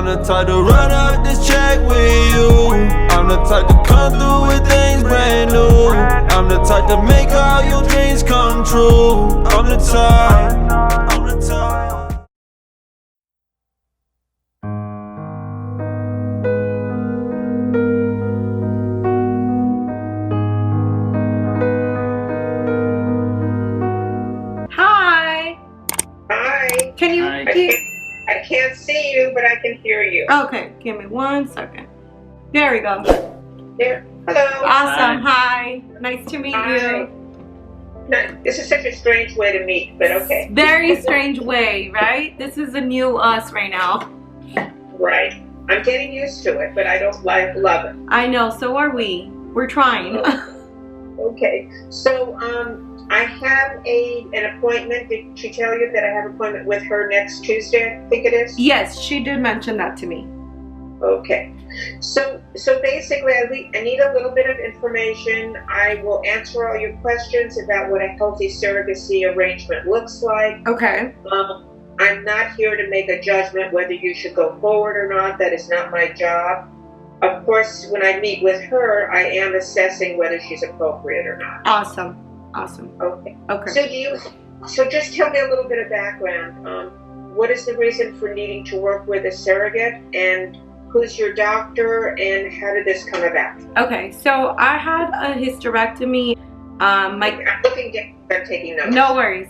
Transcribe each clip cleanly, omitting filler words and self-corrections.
the type to run up this check with you. I'm the type to come through with things brand new. I'm the type to make all your dreams come true. I'm the type. I'm the type. Can you? I can't see you, but I can hear you. Okay, give me 1 second. There we go. There. Hello. Awesome. Hi. Nice to meet you. No, this is such a strange way to meet, but okay. Very strange way, right? This is a new us right now. Right. I'm getting used to it, but I don't love it. I know. So are we. We're trying. Okay. So, I have an appointment. Did she tell you that I have an appointment with her next Tuesday? I think it is? Yes, she did mention that to me. Okay. So basically, I need a little bit of information. I will answer all your questions about what a healthy surrogacy arrangement looks like. Okay. I'm not here to make a judgment whether you should go forward or not. That is not my job. Of course, when I meet with her, I am assessing whether she's appropriate or not. Awesome. Awesome. Okay. Okay. So just tell me a little bit of background. What is the reason for needing to work with a surrogate, and who's your doctor, and how did this come about? Okay, so I had a hysterectomy. I'm looking down. I'm taking notes. No worries.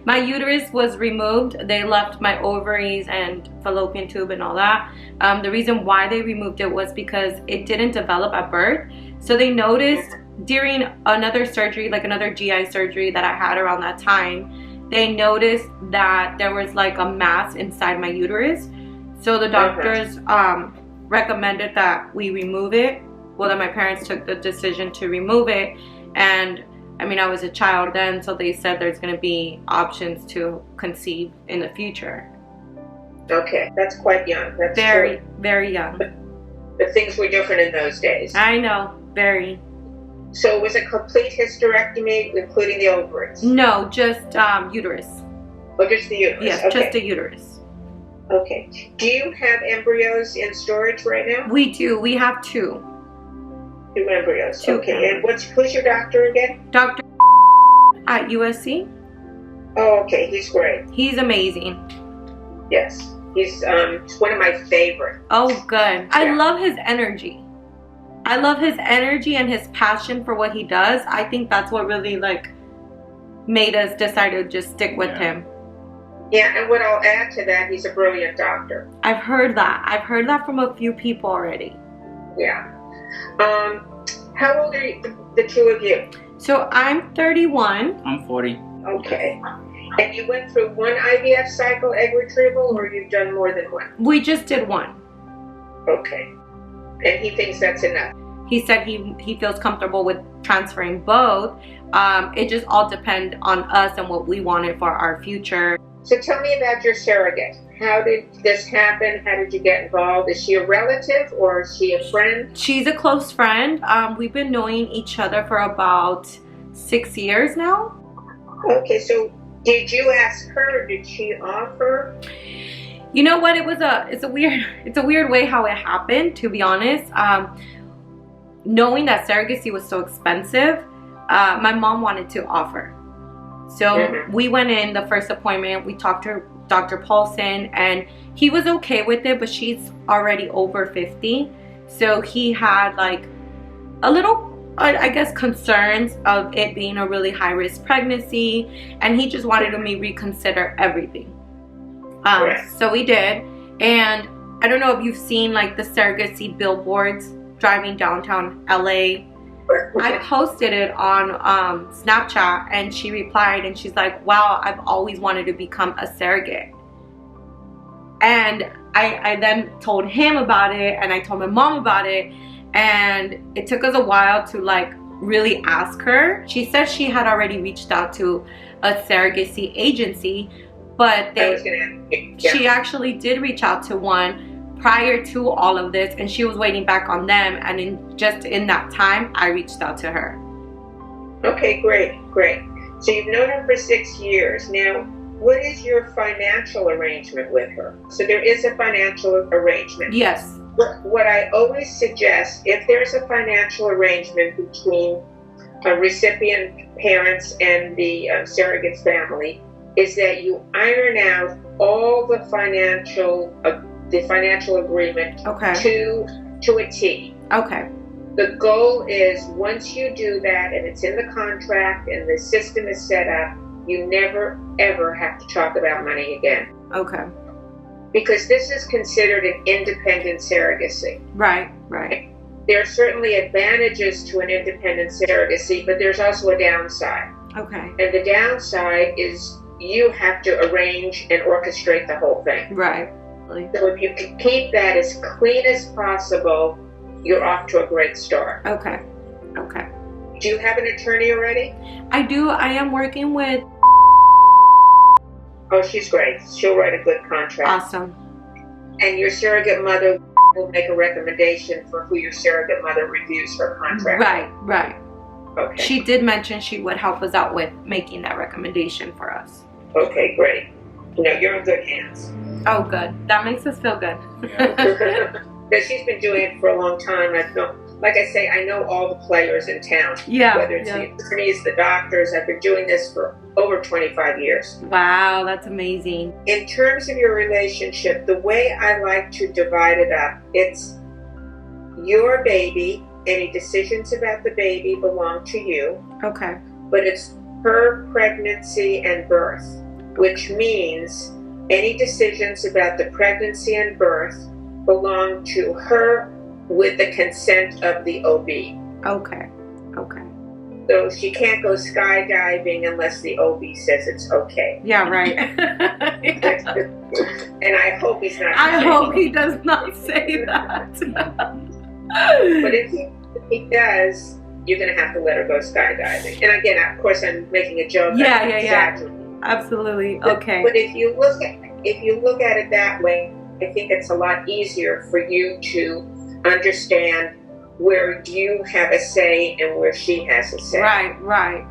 My uterus was removed. They left my ovaries and fallopian tube and all that. The reason why they removed it was because it didn't develop at birth. So they noticed during another surgery, like another GI surgery that I had around that time, they noticed that there was like a mass inside my uterus. So the doctors recommended that we remove it. Well, then my parents took the decision to remove it. And I mean, I was a child then, so they said there's going to be options to conceive in the future. Okay, that's quite young. That's very, very young. But things were different in those days. I know, very. So it was a complete hysterectomy, including the ovaries? No, just uterus. Oh, just the uterus? Yes, okay. Just the uterus. Okay. Do you have embryos in storage right now? We do. We have 2. 2 embryos. Two okay. embryos. And who's your doctor again? Dr. at USC. Oh, okay. He's great. He's amazing. Yes. He's one of my favorite. Oh, good. Yeah. I love his energy. I love his energy and his passion for what he does. I think that's what really made us decide to just stick with him. Yeah, and what I'll add to that, he's a brilliant doctor. I've heard that. I've heard that from a few people already. Yeah. How old are the two of you? So I'm 31. I'm 40. Okay. And you went through one IVF cycle, egg retrieval, or you've done more than one? We just did one. Okay. And he thinks that's enough? He said he feels comfortable with transferring both. It just all depends on us and what we wanted for our future. So tell me about your surrogate. How did this happen? How did you get involved? Is she a relative or is she a friend? She's a close friend. We've been knowing each other for about 6 years now. Okay, so did you ask her or did she offer? You know what? It's a weird way how it happened, to be honest. Knowing that surrogacy was so expensive, my mom wanted to offer. So we went in the first appointment, we talked to Dr. Paulson, and he was okay with it, but she's already over 50. So he had a little, I guess, concerns of it being a really high-risk pregnancy, and he just wanted me to reconsider everything. So we did, and I don't know if you've seen the surrogacy billboards driving downtown LA. I posted it on Snapchat, and she replied, and she's like, wow, I've always wanted to become a surrogate. And I then told him about it, and I told my mom about it, and it took us a while to really ask her. She said she had already reached out to a surrogacy agency, but she actually did reach out to one prior to all of this, and she was waiting back on them, and in that time I reached out to her. Okay, great. So you've known her for 6 years now. what is your financial arrangement with her? So there is a financial arrangement. Yes. What I always suggest, if there's a financial arrangement between recipient parents and the surrogate's family, is that you iron out all the financial agreement Okay. to a T. Okay. The goal is, once you do that and it's in the contract and the system is set up, you never ever have to talk about money again. Okay. Because this is considered an independent surrogacy. Right. Right. There are certainly advantages to an independent surrogacy, but there's also a downside. Okay. And the downside is you have to arrange and orchestrate the whole thing. Right. So if you can keep that as clean as possible, you're off to a great start. Okay. Okay. Do you have an attorney already? I do. I am working with. Oh, she's great. She'll write a good contract. Awesome. And your surrogate mother will make a recommendation for who your surrogate mother reviews her contract. Right. Right. Okay. She did mention she would help us out with making that recommendation for us. Okay, great. No, you're in good hands. Oh, good. That makes us feel good. Because she's been doing it for a long time. Like I say, I know all the players in town. Yeah. Whether it's the attorneys, the doctors. I've been doing this for over 25 years. Wow, that's amazing. In terms of your relationship, the way I like to divide it up, it's your baby. Any decisions about the baby belong to you. Okay. But it's her pregnancy and birth, which means any decisions about the pregnancy and birth belong to her with the consent of the OB. Okay. Okay. So she can't go skydiving unless the OB says it's okay. Yeah, right. And I hope he's not. I hope he does not say that. But if he does, you're going to have to let her go skydiving. And again, of course, I'm making a joke. Yeah. Absolutely. Okay. But if you look at it that way, I think it's a lot easier for you to understand where you have a say and where she has a say. Right.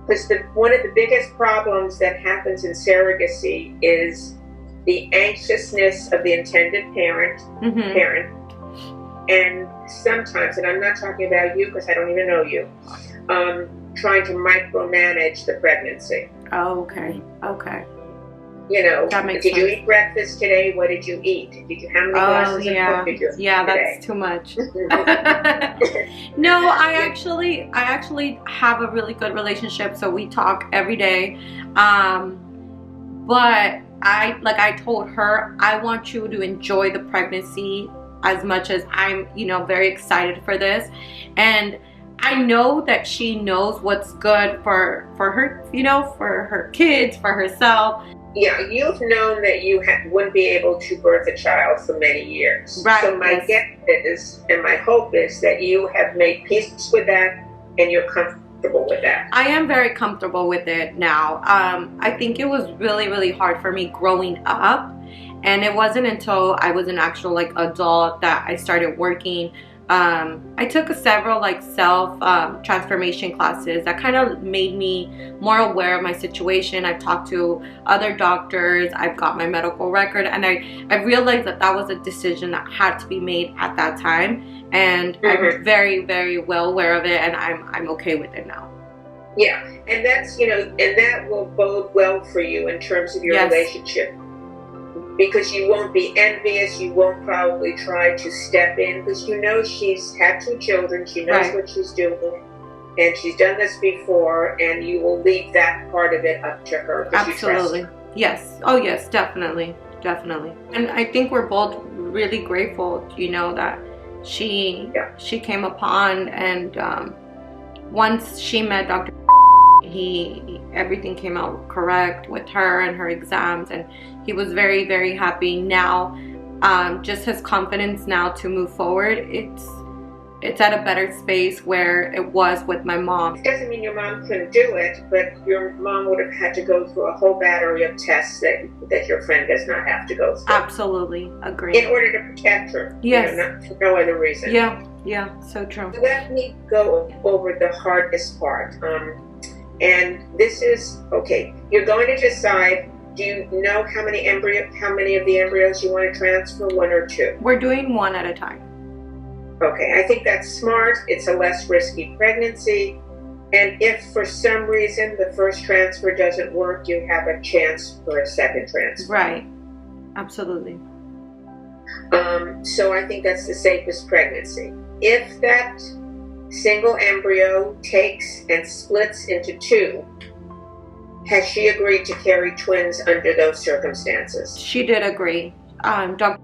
Because one of the biggest problems that happens in surrogacy is the anxiousness of the intended parent, and sometimes, and I'm not talking about you because I don't even know you, trying to micromanage the pregnancy. Oh, okay. You know, that makes did sense. you eat breakfast today? What did you eat? How many glasses of milk did you Yeah, today? that's too much. No, I actually have a really good relationship, so we talk every day. But I told her, I want you to enjoy the pregnancy as much as I'm, very excited for this. And I know that she knows what's good for her, for her kids, for herself. Yeah, you've known that you wouldn't be able to birth a child for many years. Right. So my guess is, and my hope is, that you have made peace with that and you're comfortable with that. I am very comfortable with it now. I think it was really, really hard for me growing up. And it wasn't until I was an actual adult that I started working. I took several self transformation classes that kind of made me more aware of my situation. I've talked to other doctors, I've got my medical record, and I realized that was a decision that had to be made at that time, and I'm very, very well aware of it, and I'm okay with it now. Yeah, and that's and that will bode well for you in terms of your relationship. Because you won't be envious, you won't probably try to step in, because she's had 2 children, she knows what she's doing, and she's done this before, and you will leave that part of it up to her. Absolutely. You trust her. Yes. Oh yes, definitely. And I think we're both really grateful, that she came upon, and once she met Dr. everything came out correct with her and her exams, and he was very, very happy. Now just his confidence now to move forward, it's at a better space where it was with my mom. It doesn't mean your mom couldn't do it, but your mom would have had to go through a whole battery of tests that your friend does not have to go through. Absolutely agree. In order to protect her. Yes. Not for no other reason. Yeah, so true. Let me go over the hardest part. And this is, okay, you're going to decide, do you know how many of the embryos you want to transfer, 1 or 2? We're doing 1 at a time. Okay, I think that's smart. It's a less risky pregnancy. And if for some reason the first transfer doesn't work, you have a chance for a second transfer. Right. Absolutely. So I think that's the safest pregnancy. If that single embryo takes and splits into 2, has she agreed to carry twins under those circumstances? She did agree. Dr.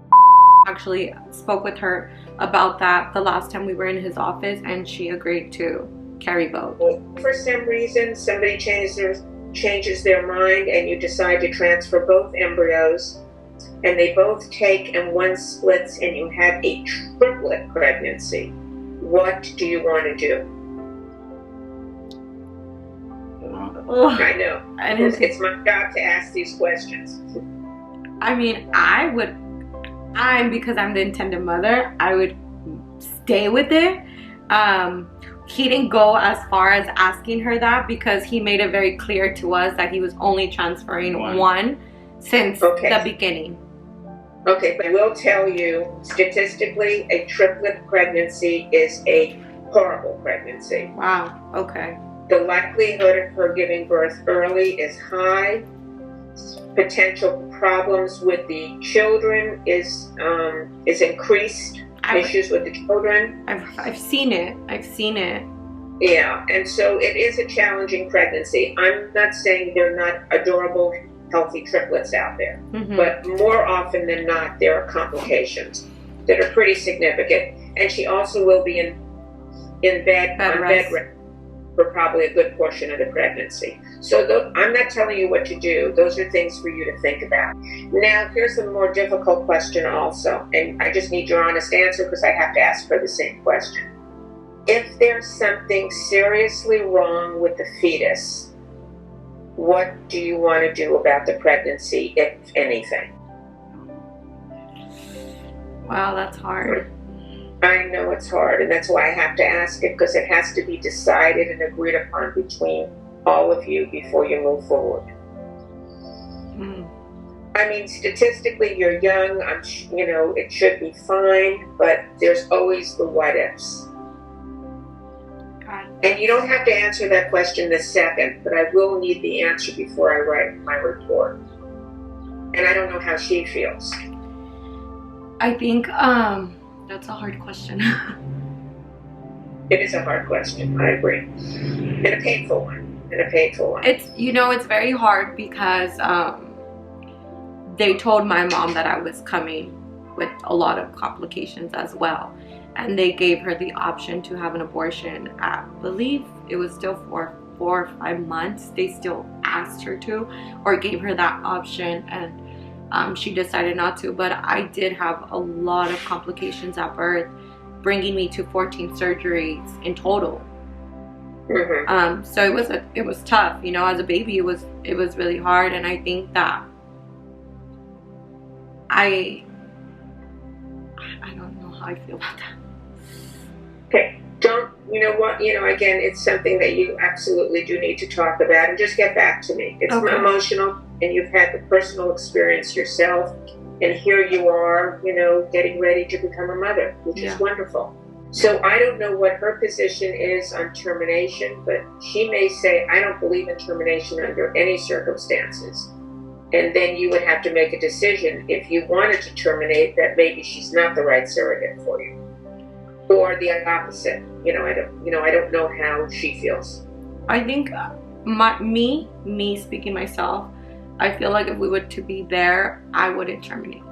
actually spoke with her about that the last time we were in his office, and she agreed to carry both. If for some reason somebody changes their mind and you decide to transfer both embryos, and they both take and 1 splits, and you have a triplet pregnancy, what do you want to do? I know. It's my job to ask these questions. I mean, because I'm the intended mother, I would stay with it. He didn't go as far as asking her that, because he made it very clear to us that he was only transferring 1 since the beginning. Okay, but I will tell you, statistically, a triplet pregnancy is a horrible pregnancy. Wow, okay. The likelihood of her giving birth early is high. Potential problems with the children is increased. Issues with the children. I've seen it. Yeah, and so it is a challenging pregnancy. I'm not saying there are not adorable, healthy triplets out there, but more often than not, there are complications that are pretty significant. And she also will be in bed rest for probably a good portion of the pregnancy. So I'm not telling you what to do. Those are things for you to think about. Now, here's a more difficult question also, and I just need your honest answer because I have to ask her the same question. If there's something seriously wrong with the fetus, what do you want to do about the pregnancy, if anything? Wow, that's hard. I know it's hard, and that's why I have to ask it, because it has to be decided and agreed upon between all of you before you move forward. I mean, statistically, you're young. It should be fine, but there's always the what ifs. And you don't have to answer that question this second, but I will need the answer before I write my report. And I don't know how she feels. I think that's a hard question. It is a hard question, I agree. And a painful one. It's very hard because they told my mom that I was coming with a lot of complications as well. And they gave her the option to have an abortion. I believe it was still for 4 or 5 months. They still asked her to, or gave her that option, and she decided not to. But I did have a lot of complications at birth, bringing me to 14 surgeries in total. So it was tough. As a baby, it was really hard, and I think that I don't know how I feel about that. Okay, again, it's something that you absolutely do need to talk about, and just get back to me. It's emotional, and you've had the personal experience yourself, and here you are, getting ready to become a mother, which is wonderful. So I don't know what her position is on termination, but she may say, I don't believe in termination under any circumstances. And then you would have to make a decision if you wanted to terminate, that maybe she's not the right surrogate for you. Or the opposite. I don't know how she feels. I think me speaking myself, I feel like if we were to be there, I wouldn't terminate.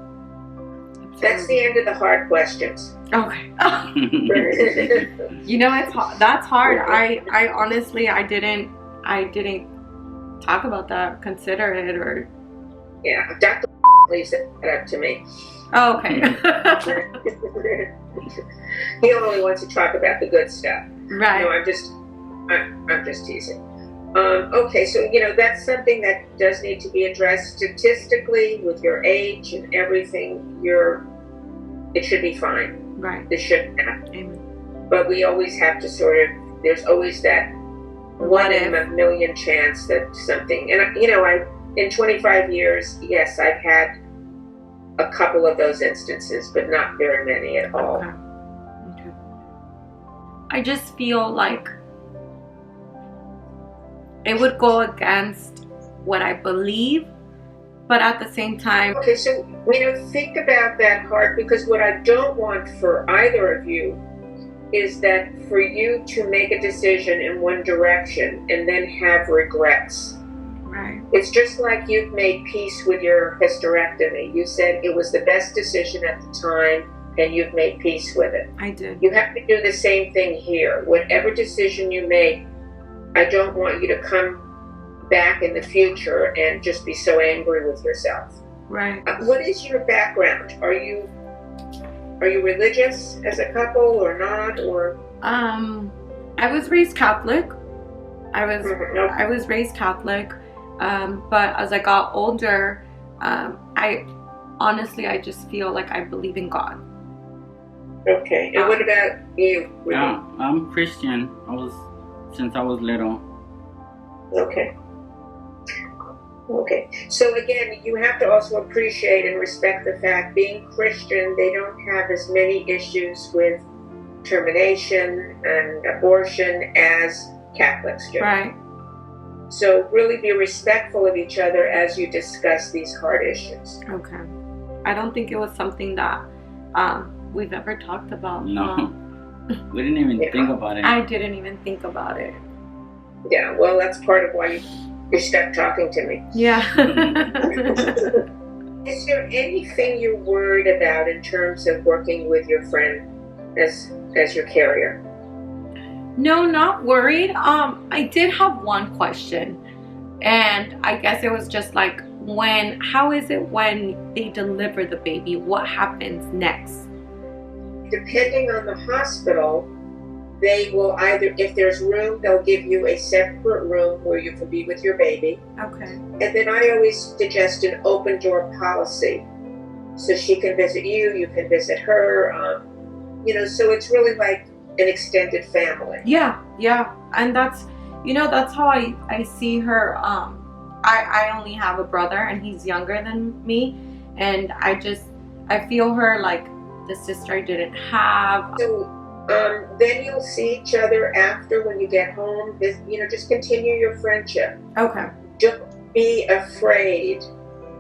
That's the end of the hard questions. Okay. That's hard. I honestly, I didn't talk about that, consider it, or. Yeah, Dr. leaves it up to me. Oh, okay. He only wants to talk about the good stuff. Right. No, I'm just teasing. Okay, so that's something that does need to be addressed statistically with your age and everything. It should be fine. Right. This shouldn't happen. Amen. But we always have to there's always that one in a million chance that something, and you know, in 25 years, yes, I've had a couple of those instances, but not very many at all. Okay. I just feel like it would go against what I believe, but at the same time. Okay, so, you know, think about that hard, because what I don't want for either of you is that for you to make a decision in one direction and then have regrets. Right. It's just like you've made peace with your hysterectomy. You said it was the best decision at the time and you've made peace with it. I did. You have to do the same thing here. Whatever decision you make, I don't want you to come back in the future and just be so angry with yourself. Right. What is your background? Are you religious as a couple or not? Or I was raised Catholic. I was raised Catholic, but as I got older, I just feel like I believe in God. Okay. And what about you? Yeah, I'm Christian. Since I was little. Okay. Okay. So again, you have to also appreciate and respect the fact, being Christian, they don't have as many issues with termination and abortion as Catholics do. Right. So really be respectful of each other as you discuss these hard issues. Okay. I don't think it was something that we've ever talked about. No. We didn't even think about it. I didn't even think about it. Yeah, well, that's part of why you stopped talking to me. Yeah. Is there anything you're worried about in terms of working with your friend as your carrier? No, not worried. I did have one question, and I guess it was just like, how is it when they deliver the baby? What happens next? Depending on the hospital, they will either, if there's room, they'll give you a separate room where you can be with your baby. Okay. And then I always suggest an open door policy. So she can visit you, you can visit her, so it's really like an extended family. Yeah. And that's how I see her. I only have a brother and he's younger than me. And I feel her like the sister I didn't have. So then you'll see each other after when you get home. Just continue your friendship. Okay. Don't be afraid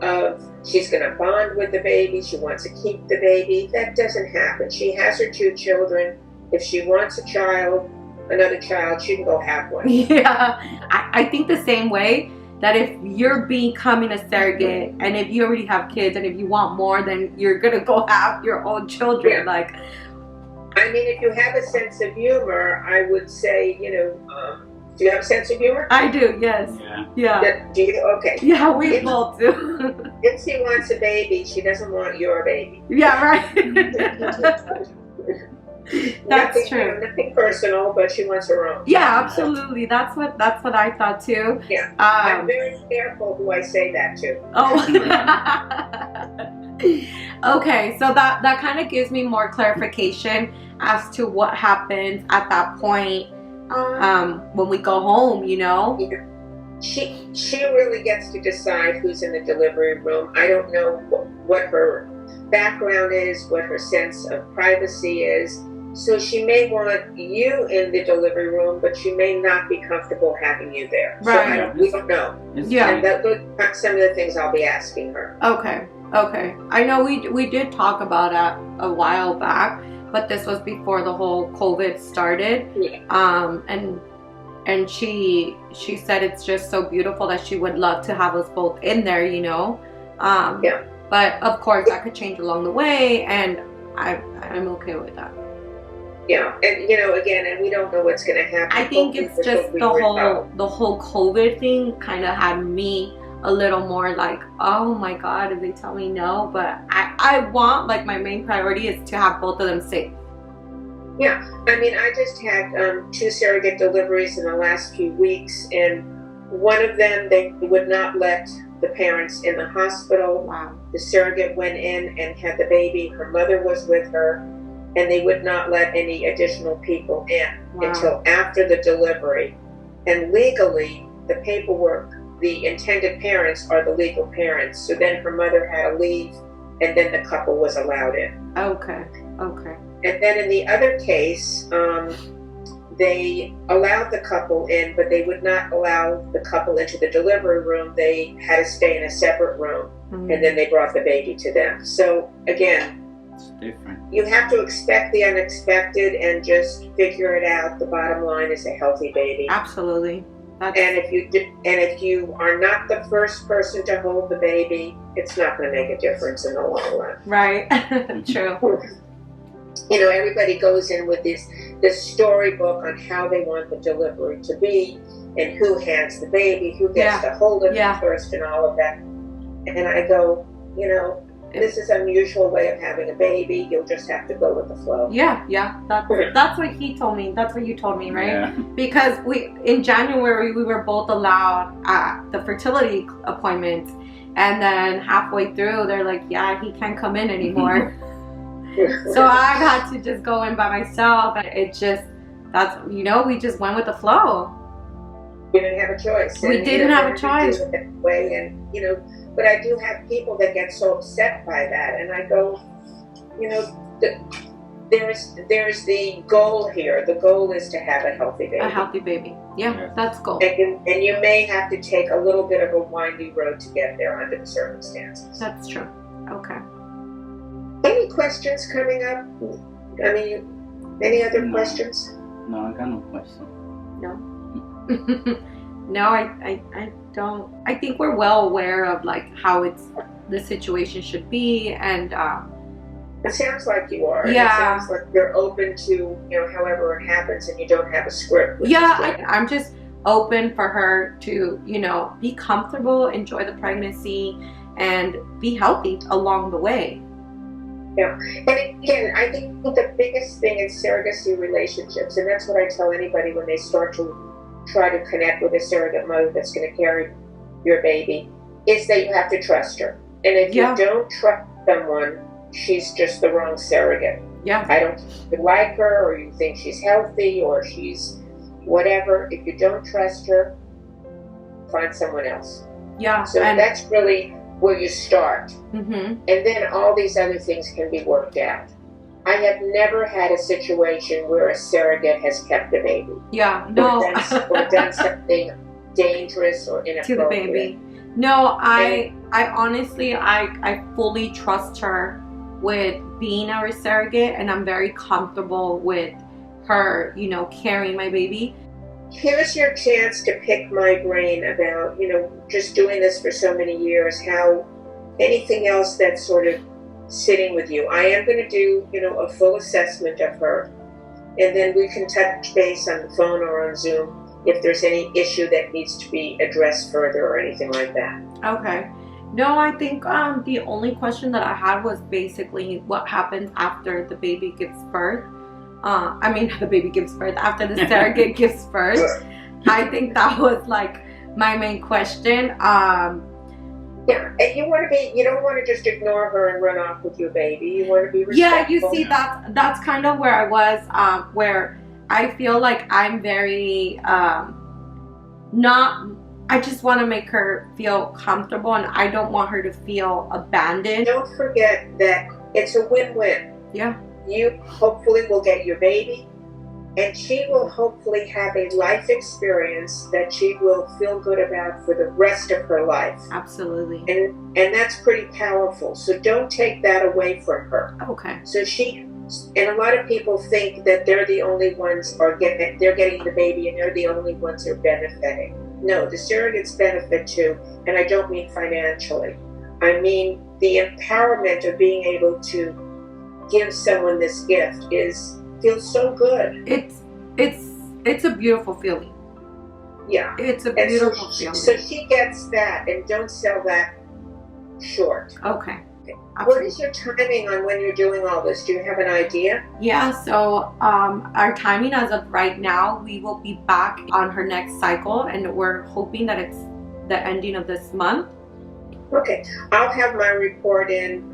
of she's going to bond with the baby. She wants to keep the baby. That doesn't happen. She has her 2 children. If she wants another child, she can go have one. Yeah. I think the same way, that if you're becoming a surrogate and if you already have kids and if you want more, then you're going to go have your own children. Yeah. If you have a sense of humor, I would say, do you have a sense of humor? I do, yes. Yeah. Do you? Okay. Yeah, we both do. If she wants a baby, she doesn't want your baby. Yeah, right. That's true. Nothing personal, but she wants her own. Yeah, absolutely. That's what I thought too. Yeah. I'm very careful who I say that to. Oh. Okay, so that kind of gives me more clarification as to what happens at that point when we go home. Yeah. She really gets to decide who's in the delivery room. I don't know what her background is, what her sense of privacy is. So she may want you in the delivery room, but she may not be comfortable having you there. Right. So we don't know. Yeah. And those are some of the things I'll be asking her. Okay. I know we did talk about it a while back, but this was before the whole COVID started. Yeah. And she said it's just so beautiful that she would love to have us both in there, Yeah. But of course that could change along the way, and I'm okay with that. Yeah, and again, and we don't know what's going to happen. I think it's just the whole COVID thing kind of had me a little more like, oh my God, if they tell me no, but I want, like, my main priority is to have both of them safe. Yeah, I just had 2 surrogate deliveries in the last few weeks, and one of them, they would not let the parents in the hospital. Wow. The surrogate went in and had the baby. Her mother was with her, and they would not let any additional people in until after the delivery. and legally, the paperwork, the intended parents are the legal parents. So then her mother had to leave, and then the couple was allowed in. Okay. Okay. And then in the other case, they allowed the couple in, but they would not allow the couple into the delivery room. They had to stay in a separate room, and then they brought the baby to them. So again, It's different. you have to expect the unexpected and just figure it out. The bottom line is a healthy baby. Absolutely. That's, And if you are not the first person to hold the baby, it's not going to make a difference in the long run. right. True. You know, everybody goes in with this storybook on how they want the delivery to be, and who hands the baby, who gets to hold it first, and all of that. And I go, you know, this is an unusual way of having a baby. You'll just have to go with the flow. Yeah. That's what he told me. That's what you told me, right? Yeah. Because in January we were both allowed at the fertility appointments, and then halfway through they're like, yeah, he can't come in anymore. So I had to just go in by myself, and it just, that's, you know, we just went with the flow. We didn't have a choice. We didn't have a choice. Way, and you know, but I do have people that get so upset by that, and I go, you know, there's the goal here. The goal is to have a healthy baby. A healthy baby. Yeah, that's goal. And you may have to take a little bit of a windy road to get there under the circumstances. That's true. Okay. Any questions coming up? I mean, any other questions? No, I got no question. No. No, I don't. I think we're well aware of like how the situation should be, and it sounds like you are. Yeah. It sounds like you're open to, you know, however it happens, and you don't have a script. I'm just open for her to, you know, be comfortable, enjoy the pregnancy, and be healthy along the way. Yeah, and again, I think the biggest thing in surrogacy relationships, and that's what I tell anybody when they start to try to connect with a surrogate mother that's going to carry your baby, is that you have to trust her. And if you don't trust someone, she's just the wrong surrogate. Yeah. I don't think you like her, or you think she's healthy, or she's whatever. If you don't trust her, find someone else. Yeah. So that's really where you start. Mm-hmm. And then all these other things can be worked out. I have never had a situation where a surrogate has kept a baby. Yeah, no. or done something dangerous or inappropriate. To the baby. No, I honestly, I fully trust her with being our surrogate, and I'm very comfortable with her, you know, carrying my baby. Here's your chance to pick my brain about, you know, just doing this for so many years, how anything else that's sort of sitting with you. I am going to do, you know, a full assessment of her, and then we can touch base on the phone or on Zoom if there's any issue that needs to be addressed further or anything like that. Okay. No, I think the only question that I had was basically what happens after the baby gives birth. The baby gives birth, after the surrogate gives birth. I think that was like my main question. Yeah, and you don't want to just ignore her and run off with your baby. You want to be respectful. Yeah, you see, that's kind of where I was, where I feel like I'm very, I just want to make her feel comfortable, and I don't want her to feel abandoned. Don't forget that it's a win-win. Yeah. You hopefully will get your baby, and she will hopefully have a life experience that she will feel good about for the rest of her life. Absolutely. And that's pretty powerful. So don't take that away from her. Okay. So and a lot of people think that they're the only ones they're getting the baby, and they're the only ones who are benefiting. No, the surrogates benefit too, and I don't mean financially. I mean the empowerment of being able to give someone this gift feels so good. It's a beautiful feeling. Yeah. It's a beautiful feeling. So she gets that, and don't sell that short. Okay. What is your timing on when you're doing all this? Do you have an idea? Yeah, so our timing as of right now, we will be back on her next cycle, and we're hoping that it's the ending of this month. Okay. I'll have my report in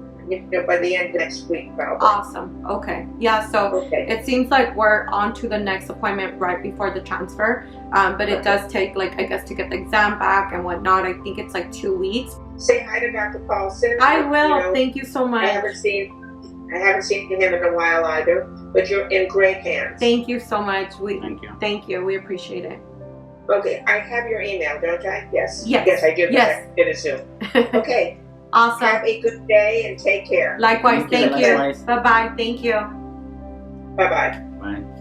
by the end of next week, probably. Awesome. Okay. Yeah. So Okay. it seems like we're on to the next appointment right before the transfer. But it does take, like, I guess, to get the exam back and whatnot. I think it's like 2 weeks. Say hi to Dr. Paulson. I will. You know, Thank you so much. I haven't seen him in a while either, but you're in great hands. Thank you so much. Thank you. Thank you. We appreciate it. Okay, I have your email, don't I? Yes. Yes. Yes, I do. Yes. I did assume. Okay. Awesome. Have a good day and take care. Likewise. Thank you. Likewise. Bye bye. Thank you. Bye-bye. Bye.